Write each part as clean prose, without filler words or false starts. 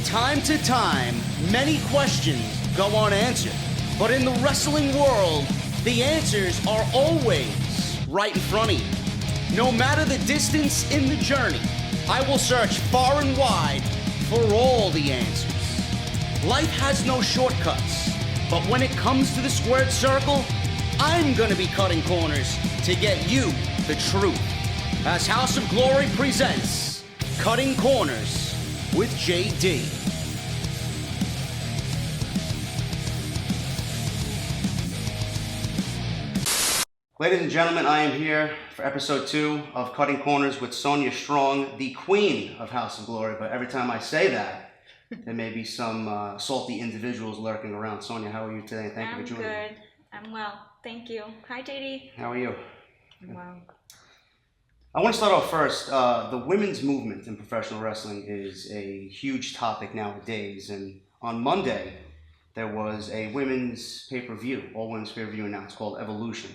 Time to time, many questions go unanswered. But in the wrestling world, the answers are always right in front of you. No matter the distance in the journey, I will search far and wide for all the answers. Life has no shortcuts, but when it comes to the squared circle, I'm gonna be cutting corners to get you the truth. As House of Glory presents Cutting Corners with JD. Ladies and gentlemen, I am here for episode 2 of Cutting Corners with Sonya Strong, the queen of House of Glory. But every time I say that, there may be some salty individuals lurking around. Sonya, how are you today? Thank you for joining me. I'm good. I'm well. Thank you. Hi, JD. How are you? I'm well. I want to start off first. The women's movement in professional wrestling is a huge topic nowadays. And on Monday, there was a women's pay-per-view, all-women's pay-per-view announced called Evolution.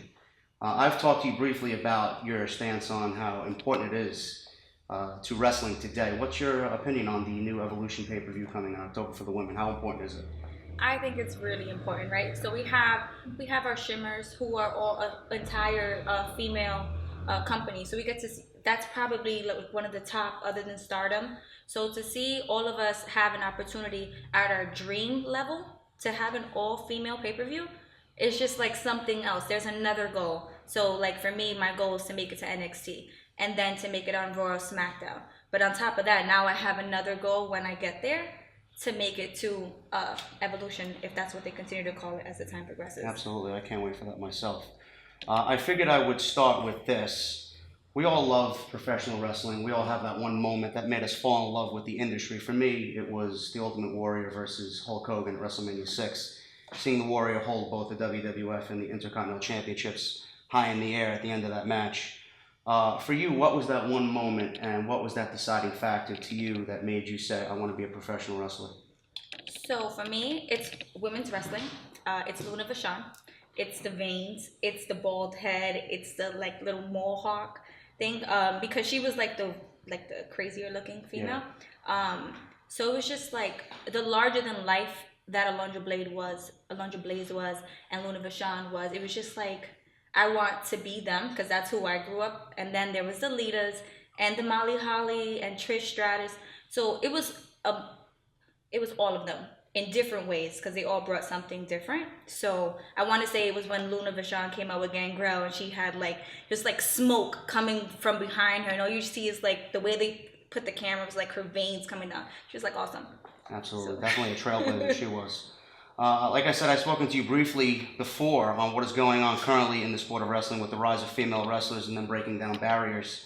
I've talked to you briefly about your stance on how important it is to wrestling today. What's your opinion on the new Evolution pay-per-view coming in October for the women? How important is it? I think it's really important, right? So we have our shimmers who are all an entire female company. So we get to see, that's probably like one of the top other than Stardom. So to see all of us have an opportunity at our dream level to have an all-female pay-per-view, it's just like something else. There's another goal. So like for me, my goal is to make it to NXT and then to make it on Raw or SmackDown. But on top of that, now I have another goal when I get there to make it to Evolution, if that's what they continue to call it as the time progresses. Absolutely. I can't wait for that myself. I figured I would start with this. We all love professional wrestling. We all have that one moment that made us fall in love with the industry. For me, it was The Ultimate Warrior versus Hulk Hogan at WrestleMania 6. Seeing the Warrior hold both the WWF and the Intercontinental Championships high in the air at the end of that match. For you, what was that one moment and what was that deciding factor to you that made you say, I want to be a professional wrestler? So for me, it's women's wrestling. It's Luna Vachon. It's the veins. It's the bald head. It's the like little mohawk thing. Because she was like the crazier looking female. Yeah. So it was just like the larger than life that Alundra Blaze was, and Luna Vachon was. It was just like, I want to be them because that's who I grew up. And then there was the Litas and the Molly Holly and Trish Stratus. So it was all of them in different ways because they all brought something different. So I want to say it was when Luna Vachon came out with Gangrel and she had like just like smoke coming from behind her. And all you see is like the way they put the camera was like her veins coming down. She was like awesome. Absolutely. So. Definitely a trailblazer she was. Like I said, I've spoken to you briefly before on what is going on currently in the sport of wrestling with the rise of female wrestlers and then breaking down barriers.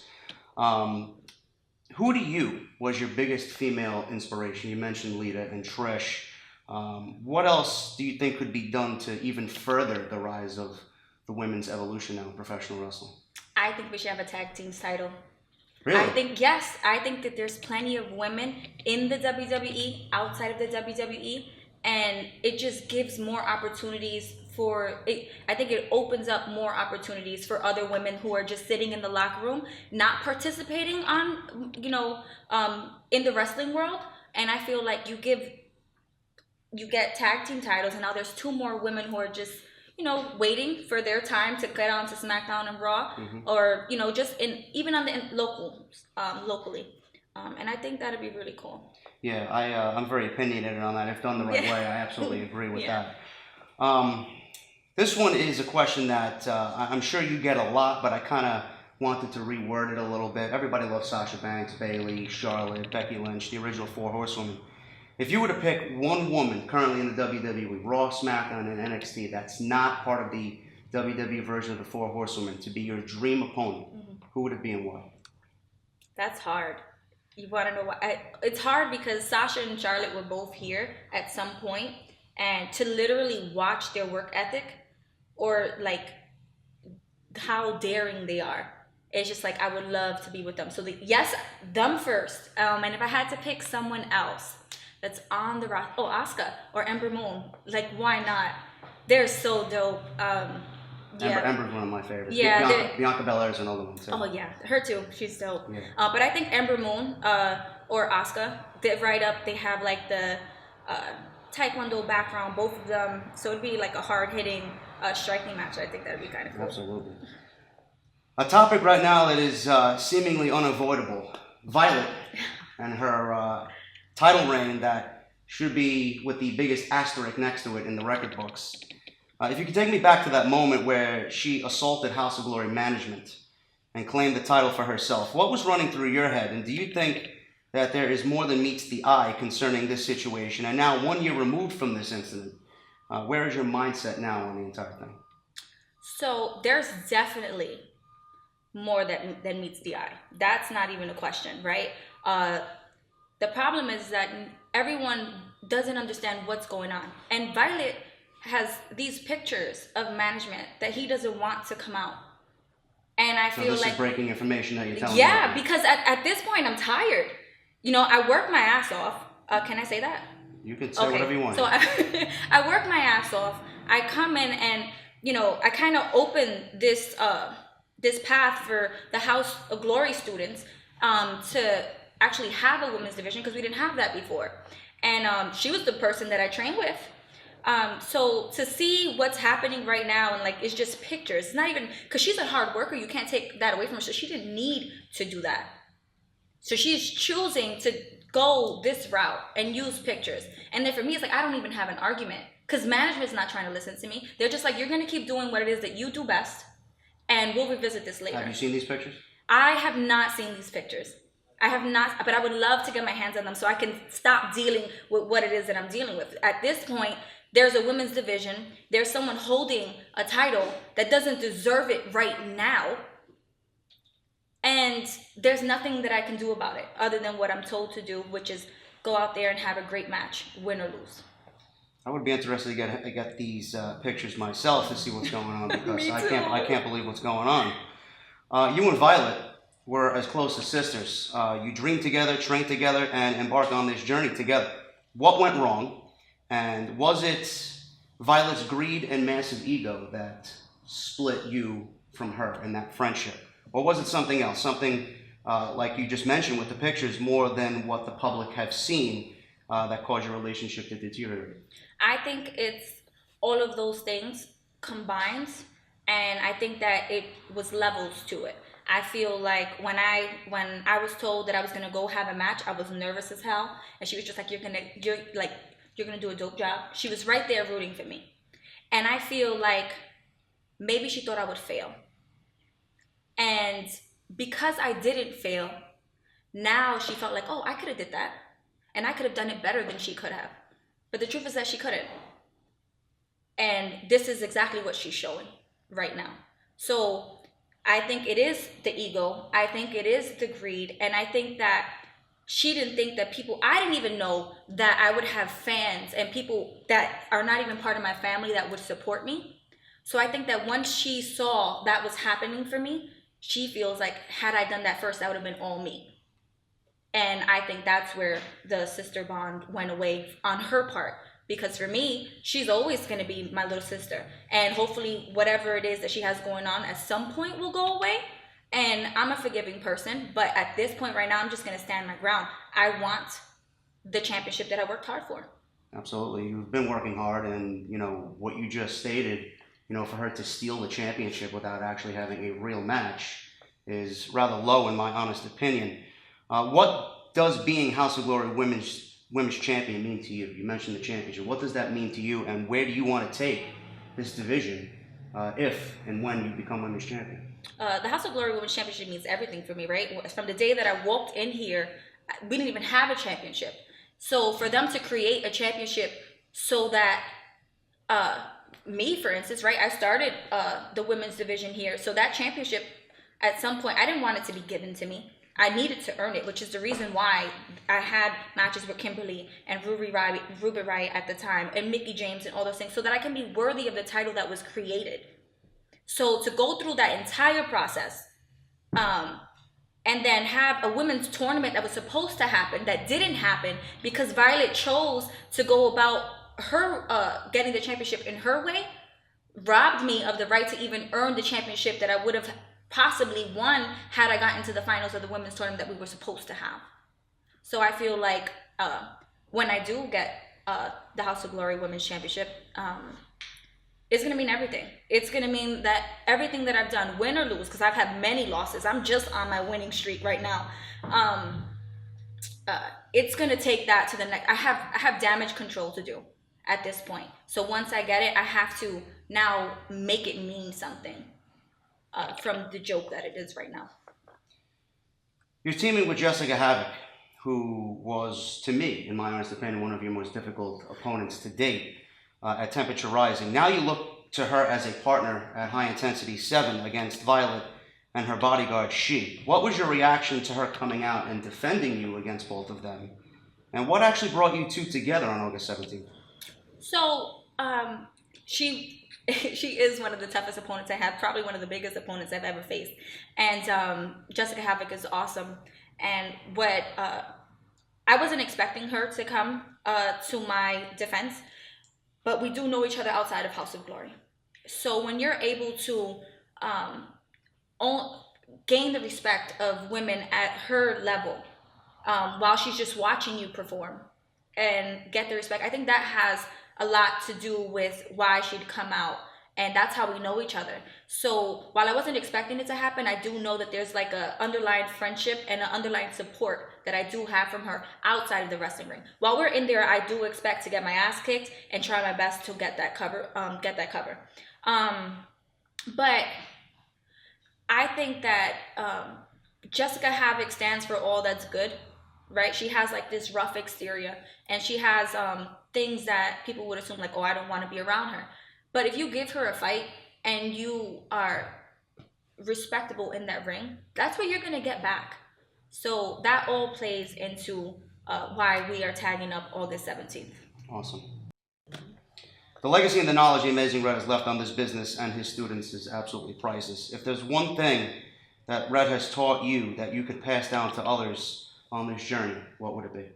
Who to you was your biggest female inspiration? You mentioned Lita and Trish. What else do you think could be done to even further the rise of the women's evolution now in professional wrestling? I think we should have a tag team title. Really? I think that there's plenty of women in the WWE, outside of the WWE, and it just gives more opportunities for it. I think it opens up more opportunities for other women who are just sitting in the locker room, not participating on, in the wrestling world. And I feel like you get tag team titles, and now there's 2 more women who are just, waiting for their time to get on to SmackDown and Raw, or, just even on the locally. And I think that'd be really cool. Yeah, I'm very opinionated on that. If done the right way, I absolutely agree with that. This one is a question that I'm sure you get a lot, but I kind of wanted to reword it a little bit. Everybody loves Sasha Banks, Bayley, Charlotte, Becky Lynch, the original 4 horsewomen. If you were to pick one woman currently in the WWE, Raw, SmackDown, and NXT, that's not part of the WWE version of the 4 horsewomen, to be your dream opponent, who would it be and why? That's hard. You want to know why? It's hard because Sasha and Charlotte were both here at some point, and to literally watch their work ethic or like how daring they are, it's just like I would love to be with them. So yes, them first. And if I had to pick someone else that's on the roster, Asuka or Ember Moon, like why not? They're so dope. Ember's one of my favorites. Yeah, Bianca Belair is another one too. Oh yeah, her too. She's dope. Yeah. But I think Ember Moon or Asuka, they're right up. They have like the Taekwondo background, both of them. So it'd be like a hard-hitting, striking match. I think that'd be kind of cool. Absolutely. A topic right now that is seemingly unavoidable. Violette and her title reign that should be with the biggest asterisk next to it in the record books. If you could take me back to that moment where she assaulted House of Glory management and claimed the title for herself, what was running through your head? And do you think that there is more than meets the eye concerning this situation? And now, 1 year removed from this incident, where is your mindset now on the entire thing? So there's definitely more than meets the eye. That's not even a question, right? The problem is that everyone doesn't understand what's going on. And Violet has these pictures of management that he doesn't want to come out. And I feel this like is breaking information that you're telling me. Yeah, because at this point I'm tired. You know, I work my ass off. Can I say that? You can say whatever you want. So I work my ass off. I come in and, you know, I kind of open this this path for the House of Glory students to actually have a women's division, because we didn't have that before. And she was the person that I trained with. So to see what's happening right now, and like, it's just pictures. It's not even, because she's a hard worker. You can't take that away from her. So she didn't need to do that. So she's choosing to go this route and use pictures. And then for me, it's like, I don't even have an argument, because management's not trying to listen to me. They're just like, you're going to keep doing what it is that you do best, and we'll revisit this later. Have you seen these pictures? I have not seen these pictures. I have not, but I would love to get my hands on them so I can stop dealing with what it is that I'm dealing with. At this point, there's a women's division. There's someone holding a title that doesn't deserve it right now. And there's nothing that I can do about it other than what I'm told to do, which is go out there and have a great match, win or lose. I would be interested to get these pictures myself to see what's going on, because I can't believe what's going on. You and Violet were as close as sisters. You dreamed together, trained together, and embarked on this journey together. What went wrong? And was it Violet's greed and massive ego that split you from her in that friendship? Or was it something else? Something like you just mentioned with the pictures, more than what the public have seen, that caused your relationship to deteriorate? I think it's all of those things combined. And I think that it was levels to it. I feel like when I was told that I was gonna go have a match, I was nervous as hell. And she was just like, you're gonna do a dope job. She was right there rooting for me. And I feel like maybe she thought I would fail. And because I didn't fail, now she felt like, oh, I could have did that. And I could have done it better than she could have. But the truth is that she couldn't. And this is exactly what she's showing right now. So I think it is the ego. I think it is the greed. And I think that she didn't think that I didn't even know that I would have fans and people that are not even part of my family that would support me. So I think that once she saw that was happening for me, she feels like, had I done that first, that would have been all me. And I think that's where the sister bond went away on her part. Because for me, she's always going to be my little sister. And hopefully whatever it is that she has going on at some point will go away. And I'm a forgiving person. But at this point right now, I'm just going to stand my ground. I want the championship that I worked hard for. Absolutely. You've been working hard. And, you know, what you just stated, you know, for her to steal the championship without actually having a real match is rather low in my honest opinion. What does being House of Glory women's champion mean to you? You mentioned the championship. What does that mean to you, and where do you want to take this division if and when you become women's champion? The House of Glory Women's Championship means everything for me, right? From the day that I walked in here, we didn't even have a championship. So for them to create a championship so that me, for instance, right, I started the women's division here. So that championship, at some point, I didn't want it to be given to me. I needed to earn it, which is the reason why I had matches with Kimberly and Ruby Riott at the time, and Mickie James and all those things, so that I can be worthy of the title that was created. So to go through that entire process, and then have a women's tournament that was supposed to happen, that didn't happen because Violet chose to go about her getting the championship in her way, robbed me of the right to even earn the championship that I would have possibly won had I gotten to the finals of the women's tournament that we were supposed to have. So I feel like when I do get the House of Glory Women's Championship, it's gonna mean everything. It's gonna mean that everything that I've done, win or lose, because I've had many losses. I'm just on my winning streak right now. It's gonna take that to the next. I have damage control to do at this point. So once I get it, I have to now make it mean something from the joke that it is right now. You're teaming with Jessica Havok, who was, to me, in my honest opinion, one of your most difficult opponents to date at Temperature Rising. Now you look to her as a partner at High Intensity 7 against Violette and her bodyguard, She. What was your reaction to her coming out and defending you against both of them? And what actually brought you two together on August 17th? So, she is one of the toughest opponents I have, probably one of the biggest opponents I've ever faced. And Jessica Havok is awesome. And what I wasn't expecting her to come to my defense, but we do know each other outside of House of Glory. So when you're able to gain the respect of women at her level while she's just watching you perform and get the respect, I think that has a lot to do with why she'd come out, and that's how we know each other. So while I wasn't expecting it to happen, I do know that there's like a underlying friendship and an underlying support that I do have from her outside of the wrestling ring. While we're in there, I do expect to get my ass kicked and try my best to get that cover. But I think that Jessica Havok stands for all that's good, right? She has like this rough exterior, and she has things that people would assume like, oh, I don't want to be around her. But if you give her a fight and you are respectable in that ring, that's what you're going to get back. So that all plays into why we are tagging up August 17th. Awesome. The legacy and the knowledge the Amazing Red has left on this business and his students is absolutely priceless. If there's one thing that Red has taught you that you could pass down to others on this journey, what would it be?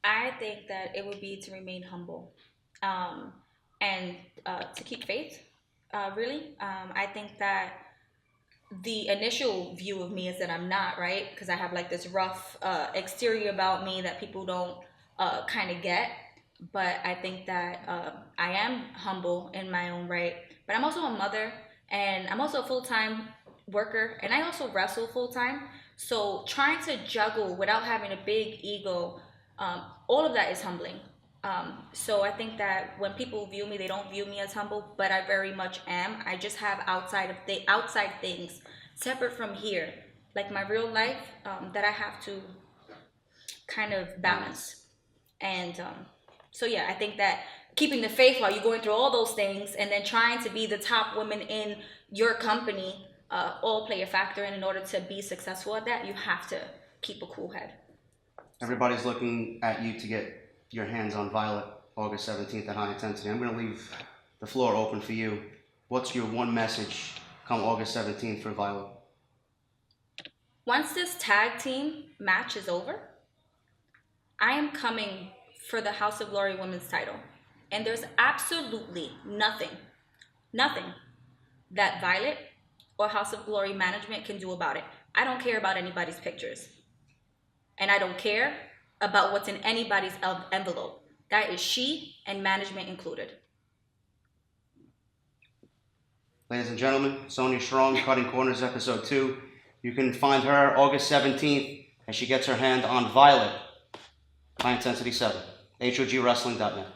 I think that it would be to remain humble and to keep faith, really. I think that the initial view of me is that I'm not, right? Because I have like this rough exterior about me that people don't kind of get. But I think that I am humble in my own right. But I'm also a mother, and I'm also a full-time worker, and I also wrestle full-time. So trying to juggle without having a big ego, all of that is humbling. So I think that when people view me, they don't view me as humble, but I very much am. I just have outside things separate from here, like my real life, that I have to kind of balance. And so yeah, I think that keeping the faith while you're going through all those things, and then trying to be the top woman in your company, all play a factor. And in order to be successful at that, you have to keep a cool head. Everybody's looking at you to get your hands on Violette August 17th at High Intensity. I'm going to leave the floor open for you. What's your one message come August 17th for Violette? Once this tag team match is over, I am coming for the House of Glory Women's title. And there's absolutely nothing that Violette or House of Glory management can do about it. I don't care about anybody's pictures. And I don't care about what's in anybody's envelope. That is She and management included. Ladies and gentlemen, Sonya Strong, Cutting Corners, Episode 2. You can find her August 17th as she gets her hand on Violette, High Intensity 7, HOGWrestling.net.